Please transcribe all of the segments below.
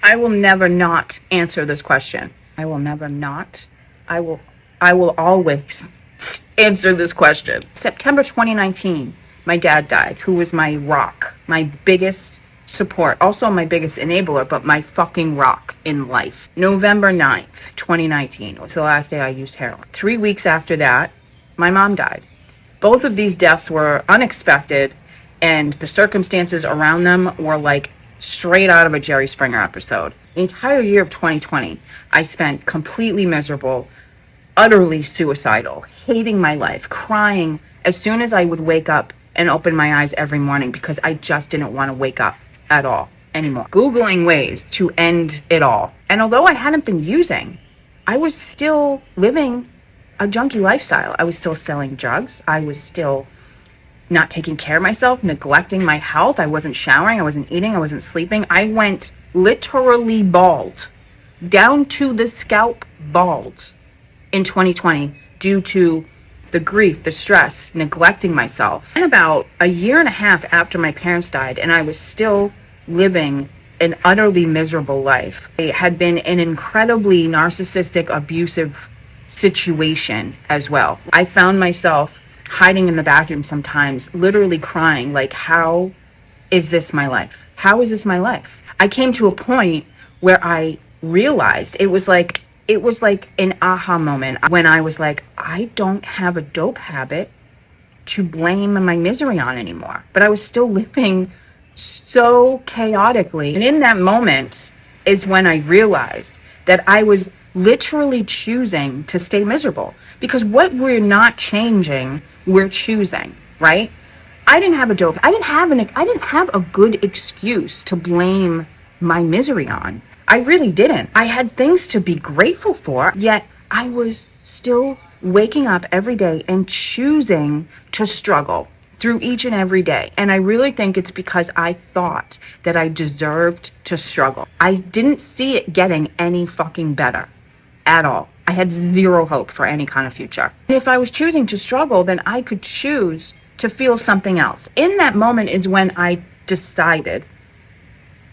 I will never not answer this question. I will never not. I will always answer this question. September 2019, my dad died, who was my rock, my biggest support, also my biggest enabler, but my fucking rock in life. November 9th, 2019 was the last day I used heroin. 3 weeks after that, my mom died. Both of these deaths were unexpected, and the circumstances around them were like straight out of a Jerry Springer episode. The entire year of 2020, I spent completely miserable, utterly suicidal, hating my life, crying as soon as I would wake up and open my eyes every morning because I just didn't want to wake up at all anymore. Googling ways to end it all. And although I hadn't been using, I was still living a junkie lifestyle. I was still selling drugs. I was still not taking care of myself, neglecting my health. I wasn't showering. I wasn't eating. I wasn't sleeping. I went literally bald, down to the scalp bald in 2020 due to the grief, the stress, neglecting myself. And about a year and a half after my parents died, and I was still living an utterly miserable life. I had been an incredibly narcissistic, abusive situation as well. I found myself hiding in the bathroom sometimes, literally crying, like, how is this my life? How is this my life? I came to a point where I realized it was like an aha moment when I was like, I don't have a dope habit to blame my misery on anymore. But I was still living so chaotically. And in that moment is when I realized that I was literally choosing to stay miserable, because what we're not changing, we're choosing, right? I didn't have a good excuse to blame my misery on. I really didn't. I had things to be grateful for, yet I was still waking up every day and choosing to struggle through each and every day. And I really think it's because I thought that I deserved to struggle. I didn't see it getting any fucking better at all. I had zero hope for any kind of future. And if I was choosing to struggle, then I could choose to feel something else. In that moment is when I decided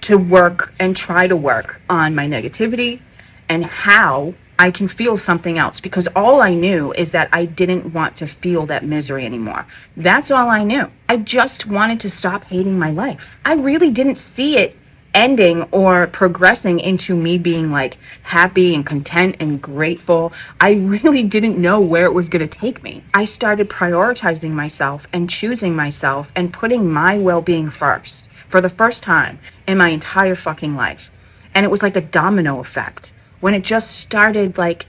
to work and try to work on my negativity and how I can feel something else, because all I knew is that I didn't want to feel that misery anymore. That's all I knew. I just wanted to stop hating my life. I really didn't see it ending or progressing into me being like happy and content and grateful. I really didn't know where it was going to take me. I started prioritizing myself and choosing myself and putting my well-being first for the first time in my entire fucking life. And it was like a domino effect when it just started like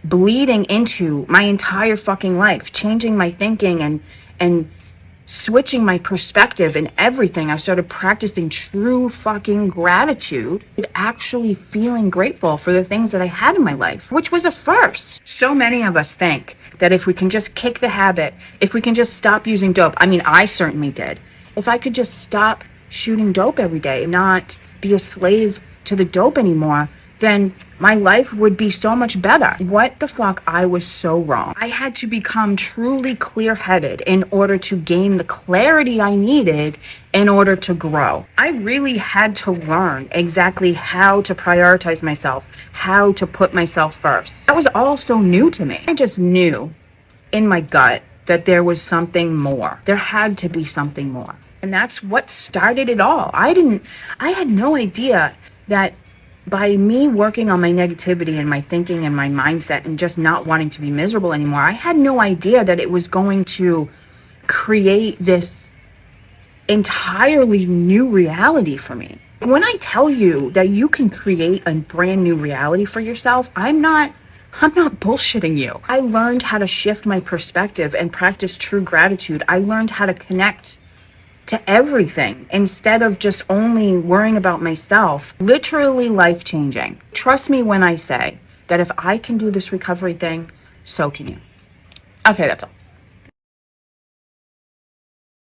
bleeding into my entire fucking life, changing my thinking and switching my perspective and everything. I started practicing true fucking gratitude and actually feeling grateful for the things that I had in my life, which was a first. So many of us think that if we can just kick the habit, if we can just stop using dope. I mean, I certainly did. If I could just stop shooting dope every day, not be a slave to the dope anymore, then my life would be so much better. What the fuck? I was so wrong. I had to become truly clear-headed in order to gain the clarity I needed in order to grow. I really had to learn exactly how to prioritize myself, how to put myself first. That was all so new to me. I just knew in my gut that there was something more. There had to be something more. And that's what started it all. I had no idea that by me working on my negativity and my thinking and my mindset and just not wanting to be miserable anymore, I had no idea that it was going to create this entirely new reality for me. When I tell you that you can create a brand new reality for yourself, I'm not bullshitting you. I learned how to shift my perspective and practice true gratitude. I learned how to connect to everything instead of just only worrying about myself. Literally life-changing. Trust me when I say that if I can do this recovery thing, so can you. Okay, that's all.